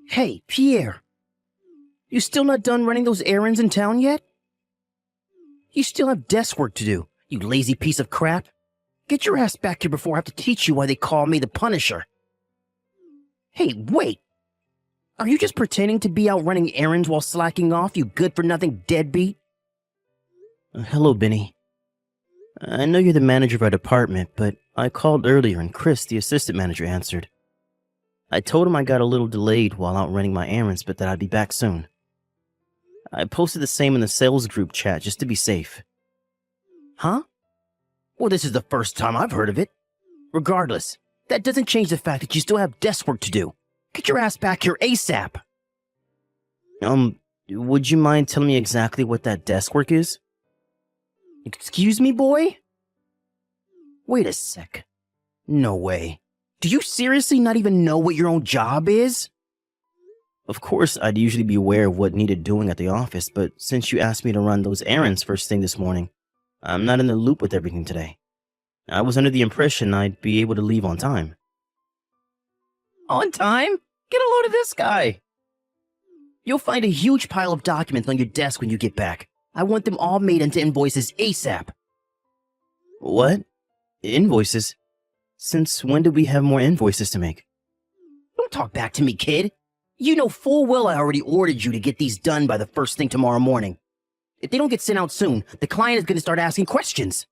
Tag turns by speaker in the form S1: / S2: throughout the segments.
S1: Hey, Pierre. You still not done running those errands in town yet? You still have desk work to do, you lazy piece of crap. Get your ass back here before I have to teach you why they call me the Punisher. Hey, wait. Are you just pretending to be out running errands while slacking off, you good-for-nothing deadbeat?
S2: Hello, Benny. I know you're the manager of our department, but I called earlier and Chris, the assistant manager, answered. I told him I got a little delayed while out running my errands, but that I'd be back soon. I posted the same in the sales group chat just to be safe.
S1: Huh? Well, this is the first time I've heard of it. Regardless, that doesn't change the fact that you still have desk work to do. Get your ass back here ASAP.
S2: Would you mind telling me exactly what that desk work is?
S1: Excuse me, boy? Wait a sec. No way. Do you seriously not even know what your own job is?
S2: Of course, I'd usually be aware of what needed doing at the office, but since you asked me to run those errands first thing this morning, I'm not in the loop with everything today. I was under the impression I'd be able to leave on time.
S1: On time? Get a load of this guy. You'll find a huge pile of documents on your desk when you get back. I want them all made into invoices ASAP.
S2: What? Invoices? Since when did we have more invoices to make?
S1: Don't talk back to me, kid. You know full well I already ordered you to get these done by the first thing tomorrow morning. If they don't get sent out soon, the client is going to start asking questions.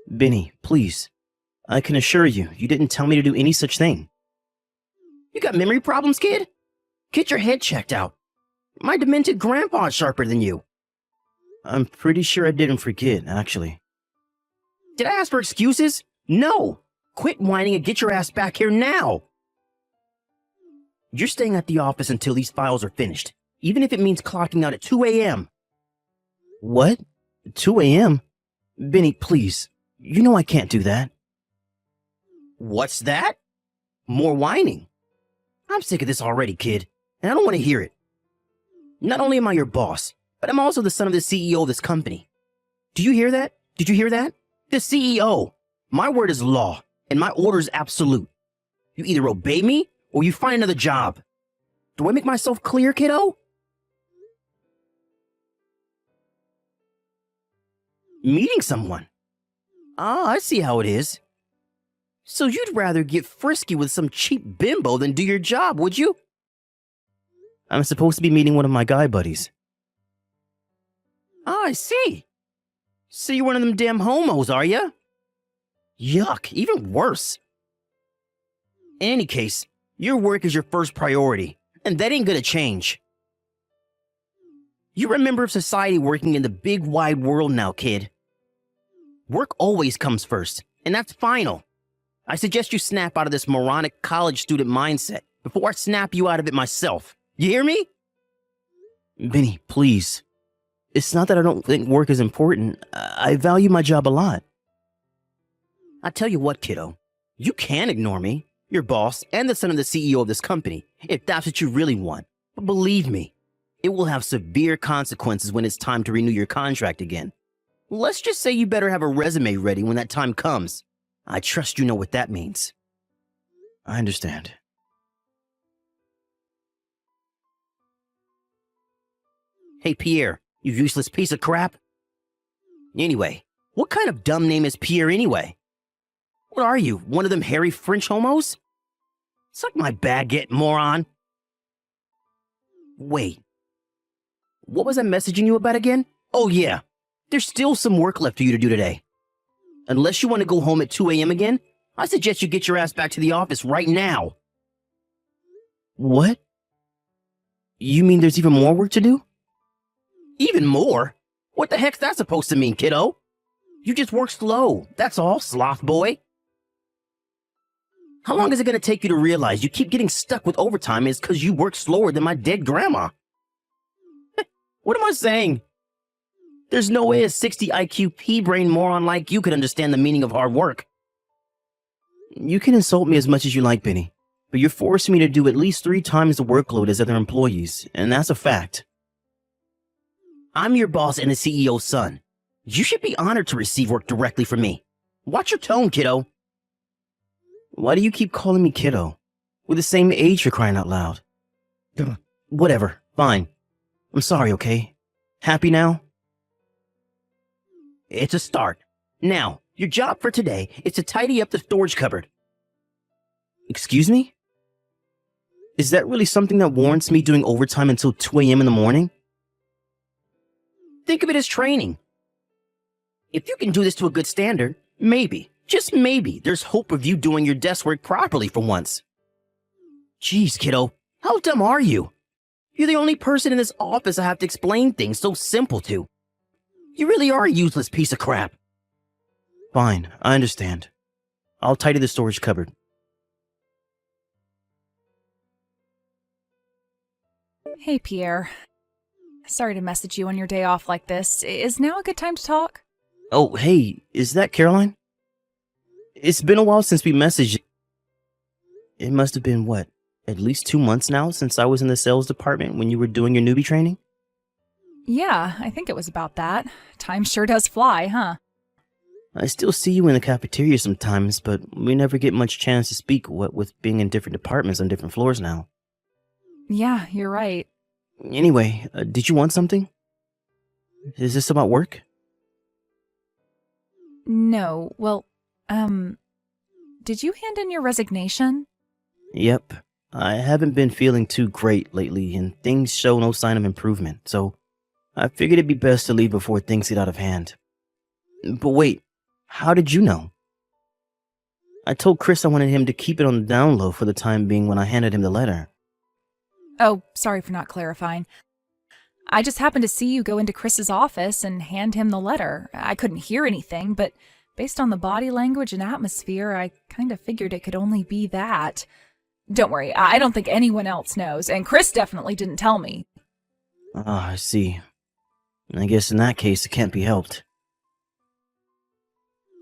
S2: Benny, please. I can assure you, you didn't tell me to do any such thing.
S1: You got memory problems, kid? Get your head checked out. My demented grandpa's sharper than you.
S2: I'm pretty sure I didn't forget, actually.
S1: Did I ask for excuses? No! Quit whining and get your ass back here now! You're staying at the office until these files are finished, even if it means clocking out at 2 a.m.
S2: What? 2 a.m.? Benny, please. You know I can't do that.
S1: What's that? More whining. I'm sick of this already, kid, and I don't want to hear it. Not only am I your boss, but I'm also the son of the CEO of this company. Do you hear that? Did you hear that? The CEO. My word is law, and my order is absolute. You either obey me, or you find another job. Do I make myself clear, kiddo? Meeting someone. Ah, I see how it is. So you'd rather get frisky with some cheap bimbo than do your job, would you?
S2: I'm supposed to be meeting one of my guy buddies.
S1: Ah, I see. So you're one of them damn homos, are ya? Yuck, even worse. In any case, your work is your first priority, and that ain't gonna change. You're a member of society working in the big wide world now, kid. Work always comes first, and that's final. I suggest you snap out of this moronic college student mindset before I snap you out of it myself. You hear me?
S2: Benny, please. It's not that I don't think work is important. I value my job a lot.
S1: I tell you what, kiddo. You can ignore me, your boss, and the son of the CEO of this company, if that's what you really want. But believe me, it will have severe consequences when it's time to renew your contract again. Let's just say you better have a resume ready when that time comes. I trust you know what that means.
S2: I understand.
S1: Hey, Pierre, you useless piece of crap. Anyway, what kind of dumb name is Pierre anyway? What are you, one of them hairy French homos? Suck my baguette, moron. Wait. What was I messaging you about again? Oh yeah, there's still some work left for you to do today. Unless you want to go home at 2 a.m. again, I suggest you get your ass back to the office right now.
S2: What? You mean there's even more work to do?
S1: Even more? What the heck's that supposed to mean, kiddo? You just work slow, that's all, sloth boy. How long is it going to take you to realize you keep getting stuck with overtime is because you work slower than my dead grandma? What am I saying? There's no way a 60 IQ pea-brain moron like you could understand the meaning of hard work.
S2: You can insult me as much as you like, Benny, but you're forcing me to do at least 3 times the workload as other employees, and that's a fact.
S1: I'm your boss and the CEO's son. You should be honored to receive work directly from me. Watch your tone, kiddo.
S2: Why do you keep calling me kiddo? We're the same age, for crying out loud.
S1: Ugh, whatever, fine. I'm sorry, okay? Happy now? It's a start. Now, your job for today is to tidy up the storage cupboard. Excuse me? Is that really something that warrants me doing overtime until 2 a.m. in the morning? Think of it as training. If you can do this to a good standard, maybe, just maybe, there's hope of you doing your desk work properly for once. Jeez, kiddo, how dumb are you? You're the only person in this office I have to explain things so simple to. You really are a useless piece of crap. Fine, I understand. I'll tidy the storage cupboard.
S3: Hey, Pierre. Sorry to message you on your day off like this. Is now a good time to talk?
S1: Oh, hey, is that Caroline? It's been a while since we messaged. It must have been, what, at least 2 months now since I was in the sales department when you were doing your newbie training?
S3: Yeah, I think it was about that. Time sure does fly, huh?
S1: I still see you in the cafeteria sometimes, but we never get much chance to speak, what with being in different departments on different floors now.
S3: Yeah, you're right.
S1: Anyway, did you want something? Is this about work?
S3: No, well, did you hand in your resignation?
S1: Yep. I haven't been feeling too great lately, and things show no sign of improvement, so I figured it'd be best to leave before things get out of hand. But wait, how did you know? I told Chris I wanted him to keep it on the down low for the time being when I handed him the letter.
S3: Oh, sorry for not clarifying. I just happened to see you go into Chris's office and hand him the letter. I couldn't hear anything, but based on the body language and atmosphere, I kind of figured it could only be that. Don't worry, I don't think anyone else knows, and Chris definitely didn't tell me.
S1: Ah, I see. I guess in that case, it can't be helped.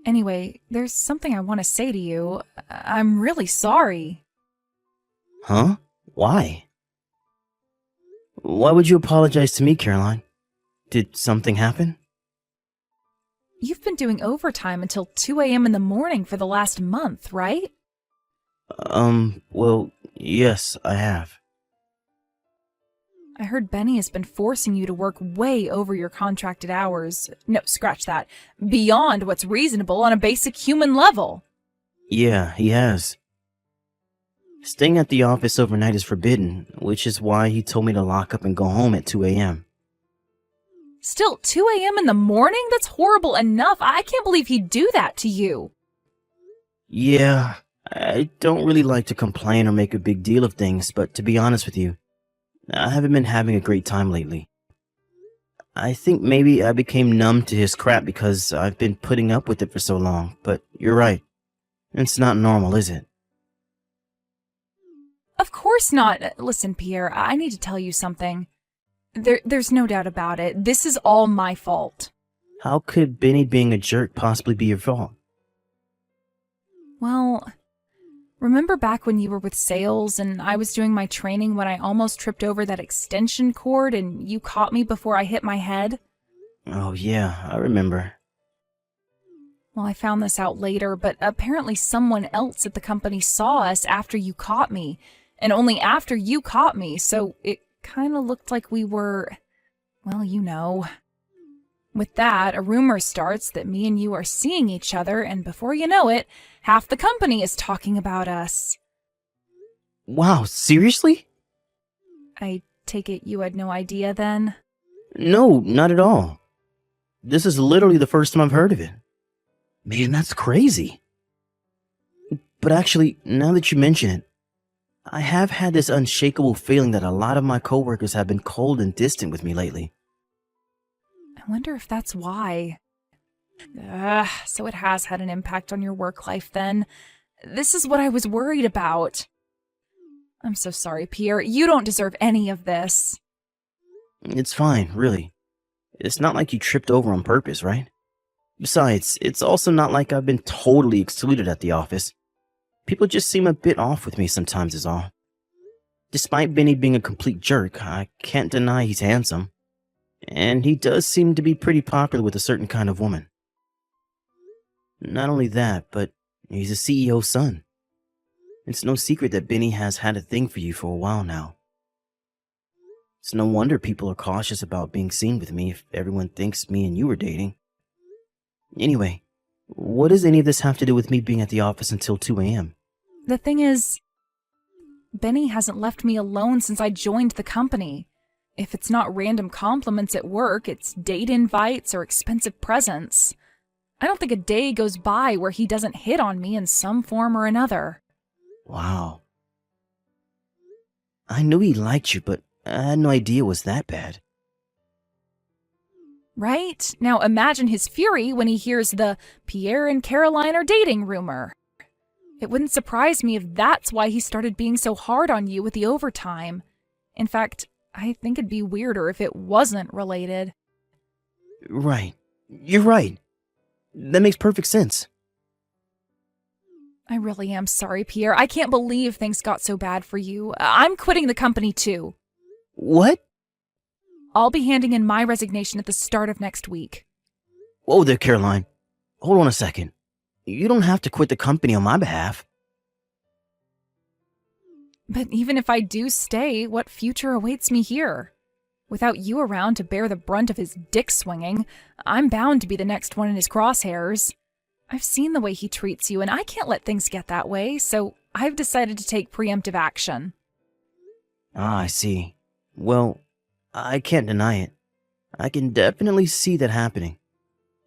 S3: Anyway, there's something I want to say to you. I'm really sorry.
S1: Huh? Why? Why would you apologize to me, Caroline? Did something happen?
S3: You've been doing overtime until 2 a.m. in the morning for the last month, right?
S1: Well, yes, I have.
S3: I heard Benny has been forcing you to work way over your contracted hours. No, scratch that. Beyond what's reasonable on a basic human level.
S1: Yeah, he has. Staying at the office overnight is forbidden, which is why he told me to lock up and go home at 2 a.m.
S3: Still, 2 a.m. in the morning? That's horrible enough. I can't believe he'd do that to you.
S1: Yeah, I don't really like to complain or make a big deal of things, but to be honest with you, I haven't been having a great time lately. I think maybe I became numb to his crap because I've been putting up with it for so long, but you're right. It's not normal, is it?
S3: Of course not. Listen, Pierre, I need to tell you something. There's no doubt about it. This is all my fault.
S1: How could Benny being a jerk possibly be your fault?
S3: Well, remember back when you were with sales and I was doing my training when I almost tripped over that extension cord and you caught me before I hit my head?
S1: Oh yeah, I remember.
S3: Well, I found this out later, but apparently someone else at the company saw us after you caught me, and only after you caught me, so it kind of looked like we were, well, you know. With that, a rumor starts that me and you are seeing each other, and before you know it, half the company is talking about us.
S1: Wow, seriously?
S3: I take it you had no idea then?
S1: No, not at all. This is literally the first time I've heard of it. Man, that's crazy. But actually, now that you mention it, I have had this unshakable feeling that a lot of my coworkers have been cold and distant with me lately.
S3: I wonder if that's why. So it has had an impact on your work life then. This is what I was worried about. I'm so sorry, Pierre. You don't deserve any of this.
S1: It's fine, really. It's not like you tripped over on purpose, right? Besides, it's also not like I've been totally excluded at the office. People just seem a bit off with me sometimes is all. Despite Benny being a complete jerk, I can't deny he's handsome. And he does seem to be pretty popular with a certain kind of woman. Not only that, but he's a CEO's son. It's no secret that Benny has had a thing for you for a while now.
S2: It's no wonder people are cautious about being seen with me if everyone thinks me and you are dating. Anyway, what does any of this have to do with me being at the office until 2 a.m.?
S3: The thing is, Benny hasn't left me alone since I joined the company. If it's not random compliments at work, it's date invites or expensive presents. I don't think a day goes by where he doesn't hit on me in some form or another.
S2: Wow. I knew he liked you, but I had no idea it was that bad.
S3: Right? Now imagine his fury when he hears the Pierre and Caroline are dating rumor. It wouldn't surprise me if that's why he started being so hard on you with the overtime. In fact, I think it'd be weirder if it wasn't related.
S2: Right. You're right. That makes perfect sense.
S3: I really am sorry, Pierre. I can't believe things got so bad for you. I'm quitting the company too.
S2: What?
S3: I'll be handing in my resignation at the start of next week.
S2: Whoa there, Caroline. Hold on a second. You don't have to quit the company on my behalf.
S3: But even if I do stay, what future awaits me here? Without you around to bear the brunt of his dick swinging, I'm bound to be the next one in his crosshairs. I've seen the way he treats you, and I can't let things get that way, so I've decided to take preemptive action.
S2: Ah, I see. Well, I can't deny it. I can definitely see that happening.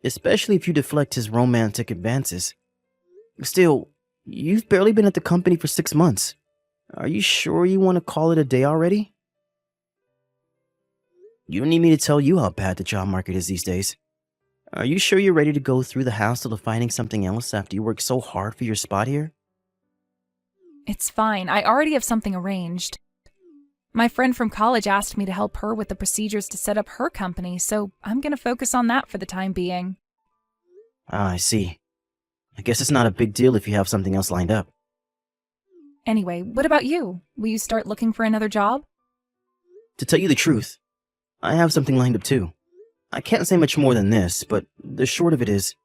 S2: Especially if you deflect his romantic advances. Still, you've barely been at the company for 6 months. Are you sure you want to call it a day already? You don't need me to tell you how bad the job market is these days. Are you sure you're ready to go through the hassle of finding something else after you worked so hard for your spot here?
S3: It's fine. I already have something arranged. My friend from college asked me to help her with the procedures to set up her company, so I'm going to focus on that for the time being.
S2: Ah, I see. I guess it's not a big deal if you have something else lined up.
S3: Anyway, what about you? Will you start looking for another job?
S2: To tell you the truth, I have something lined up too. I can't say much more than this, but the short of it is,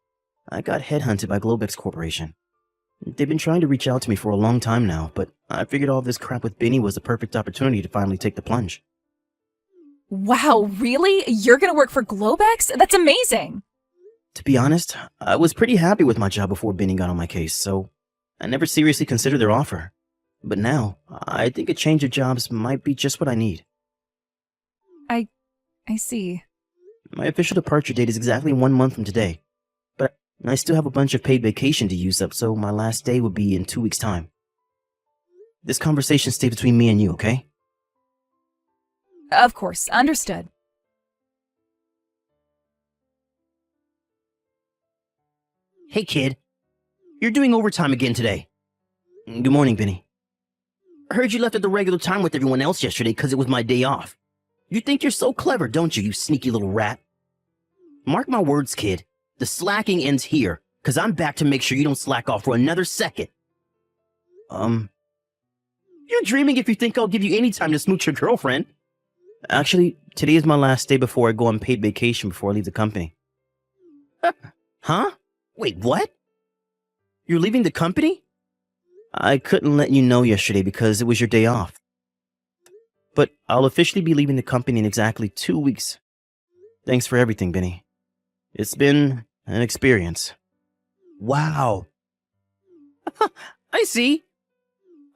S2: I got headhunted by Globex Corporation. They've been trying to reach out to me for a long time now, but I figured all this crap with Benny was the perfect opportunity to finally take the plunge.
S3: Wow, really? You're going to work for Globex? That's amazing!
S2: To be honest, I was pretty happy with my job before Benny got on my case, so I never seriously considered their offer. But now, I think a change of jobs might be just what I need.
S3: I see.
S2: My official departure date is exactly 1 month from today, but I still have a bunch of paid vacation to use up, so my last day will be in 2 weeks' time. This conversation stays between me and you, okay?
S3: Of course, understood.
S1: Hey, kid. You're doing overtime again today.
S2: Good morning, Benny.
S1: I heard you left at the regular time with everyone else yesterday because it was my day off. You think you're so clever, don't you, you sneaky little rat? Mark my words, kid. The slacking ends here, because I'm back to make sure you don't slack off for another second. You're dreaming if you think I'll give you any time to smooch your girlfriend.
S2: Actually, today is my last day before I go on paid vacation before I leave the company.
S1: Huh? Wait, what? You're leaving the company?
S2: I couldn't let you know yesterday because it was your day off. But I'll officially be leaving the company in exactly 2 weeks. Thanks for everything, Benny. It's been an experience.
S1: Wow. I see.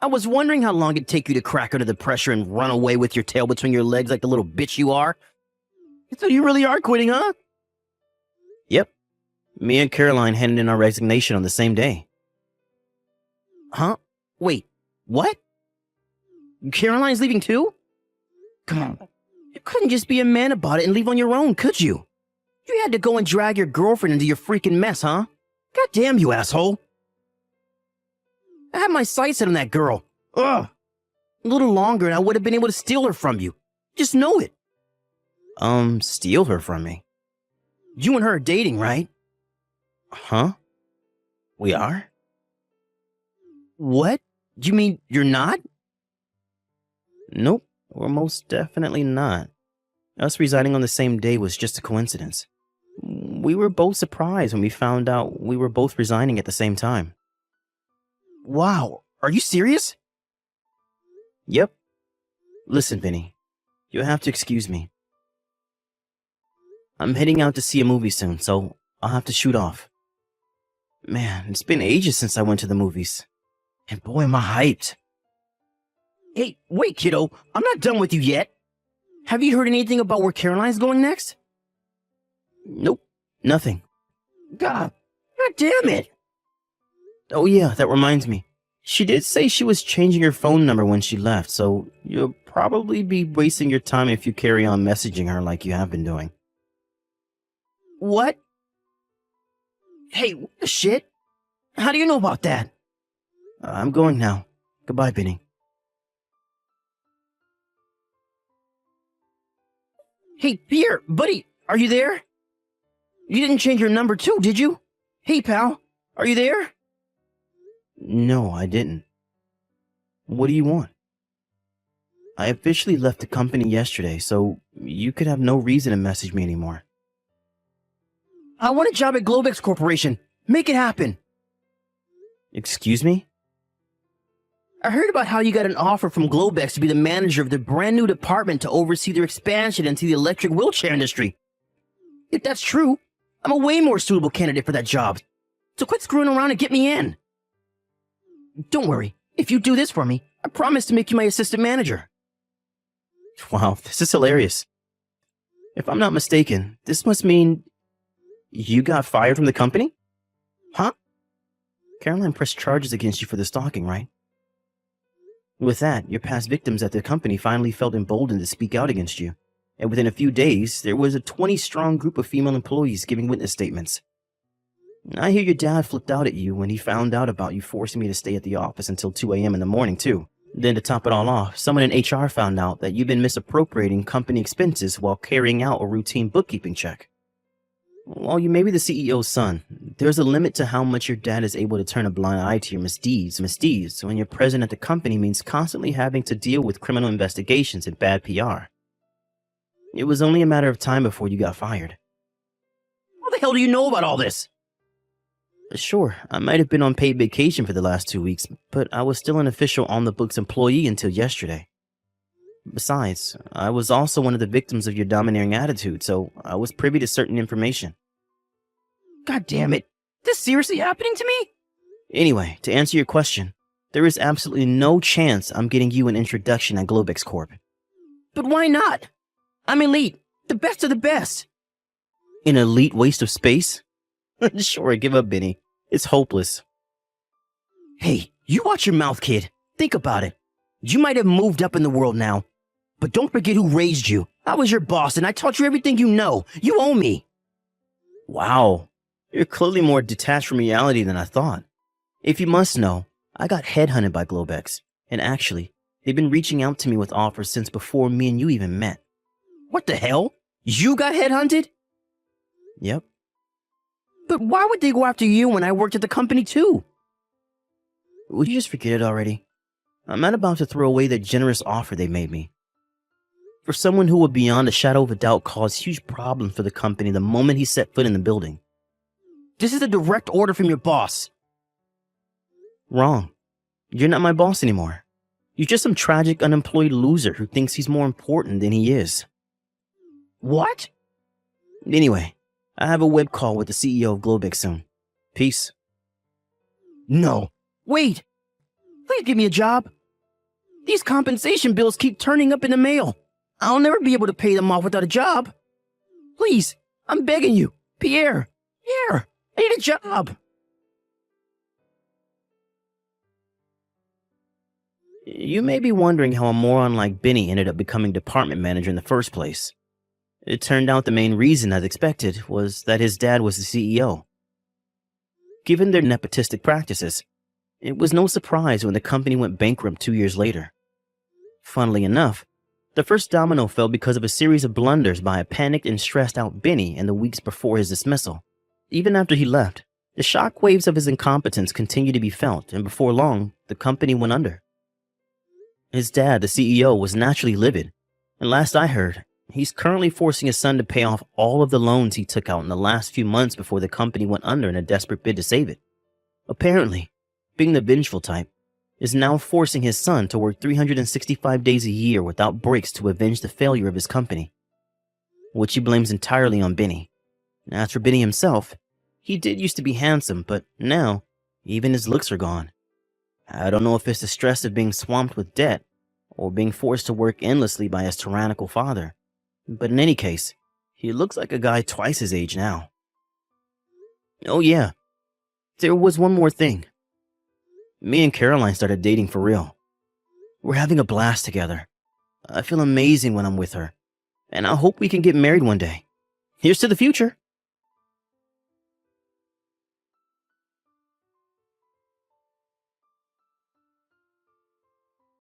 S1: I was wondering how long it'd take you to crack under the pressure and run away with your tail between your legs like the little bitch you are. So you really are quitting, huh?
S2: Yep. Me and Caroline handed in our resignation on the same day.
S1: Huh? Wait, what? Caroline's leaving too? Come on. You couldn't just be a man about it and leave on your own, could you? You had to go and drag your girlfriend into your freaking mess, huh? God damn you, asshole. I had my sights set on that girl. Ugh. A little longer and I would have been able to steal her from you. Just know it.
S2: Steal her from me?
S1: You and her are dating, right?
S2: Huh? We are?
S1: What? You mean you're not?
S2: Nope, we're most definitely not. Us resigning on the same day was just a coincidence. We were both surprised when we found out we were both resigning at the same time.
S1: Wow, are you serious?
S2: Yep. Listen, Vinny. You'll have to excuse me. I'm heading out to see a movie soon, so I'll have to shoot off. Man, it's been ages since I went to the movies. And boy, am I hyped.
S1: Hey, wait, kiddo. I'm not done with you yet. Have you heard anything about where Caroline's going next?
S2: Nope, nothing.
S1: God damn it.
S2: Oh yeah, that reminds me. She did say she was changing her phone number when she left, so you'll probably be wasting your time if you carry on messaging her like you have been doing.
S1: What? Hey, what the shit? How do you know about that?
S2: I'm going now. Goodbye, Benny.
S1: Hey, Pierre, buddy, are you there? You didn't change your number too, did you? Hey, pal, are you there?
S2: No, I didn't. What do you want? I officially left the company yesterday, so you could have no reason to message me anymore.
S1: I want a job at Globex Corporation. Make it happen.
S2: Excuse me?
S1: I heard about how you got an offer from Globex to be the manager of their brand new department to oversee their expansion into the electric wheelchair industry. If that's true, I'm a way more suitable candidate for that job. So quit screwing around and get me in. Don't worry. If you do this for me, I promise to make you my assistant manager.
S2: Wow, this is hilarious. If I'm not mistaken, this must mean you got fired from the company?
S1: Huh?
S2: Caroline pressed charges against you for the stalking, right? With that, your past victims at the company finally felt emboldened to speak out against you. And within a few days, there was a 20-strong group of female employees giving witness statements. I hear your dad flipped out at you when he found out about you forcing me to stay at the office until 2 a.m. in the morning, too. Then to top it all off, someone in HR found out that you've been misappropriating company expenses while carrying out a routine bookkeeping check. While you may be the CEO's son, there's a limit to how much your dad is able to turn a blind eye to your misdeeds when your presence at the company means constantly having to deal with criminal investigations and bad PR. It was only a matter of time before you got fired.
S1: How the hell do you know about all this?
S2: Sure, I might have been on paid vacation for the last 2 weeks, but I was still an official on-the-books employee until yesterday. Besides, I was also one of the victims of your domineering attitude, so I was privy to certain information.
S1: God damn it. This seriously happening to me?
S2: Anyway, to answer your question, there is absolutely no chance I'm getting you an introduction at Globex Corp.
S1: But why not? I'm elite. The best of the best.
S2: An elite waste of space? Sure, give up, Benny. It's hopeless.
S1: Hey, you watch your mouth, kid. Think about it. You might have moved up in the world now, but don't forget who raised you. I was your boss and I taught you everything you know. You owe me.
S2: Wow, you're clearly more detached from reality than I thought. If you must know, I got headhunted by Globex, and actually, they've been reaching out to me with offers since before me and you even met.
S1: What the hell? You got headhunted?
S2: Yep.
S1: But why would they go after you when I worked at the company too?
S2: Would you just forget it already? I'm not about to throw away the generous offer they made me. For someone who would beyond a shadow of a doubt cause huge problems for the company the moment he set foot in the building.
S1: This is a direct order from your boss.
S2: Wrong. You're not my boss anymore. You're just some tragic unemployed loser who thinks he's more important than he is.
S1: What?
S2: Anyway, I have a web call with the CEO of Globex soon. Peace.
S1: No. Wait. Please give me a job. These compensation bills keep turning up in the mail. I'll never be able to pay them off without a job. Please, I'm begging you. Pierre, I need a job.
S2: You may be wondering how a moron like Benny ended up becoming department manager in the first place. It turned out the main reason, as expected, was that his dad was the CEO. Given their nepotistic practices, it was no surprise when the company went bankrupt 2 years later. Funnily enough, the first domino fell because of a series of blunders by a panicked and stressed out Benny in the weeks before his dismissal. Even after he left, the shockwaves of his incompetence continued to be felt, and before long, the company went under. His dad, the CEO, was naturally livid, and last I heard, he's currently forcing his son to pay off all of the loans he took out in the last few months before the company went under in a desperate bid to save it. Apparently, being the vengeful type, is now forcing his son to work 365 days a year without breaks to avenge the failure of his company, which he blames entirely on Benny. As for Benny himself, he did used to be handsome, but now even his looks are gone. I don't know if it's the stress of being swamped with debt or being forced to work endlessly by his tyrannical father, but in any case, he looks like a guy twice his age now. Oh yeah, there was one more thing. Me and Caroline started dating for real. We're having a blast together. I feel amazing when I'm with her, and I hope we can get married one day. Here's to the future.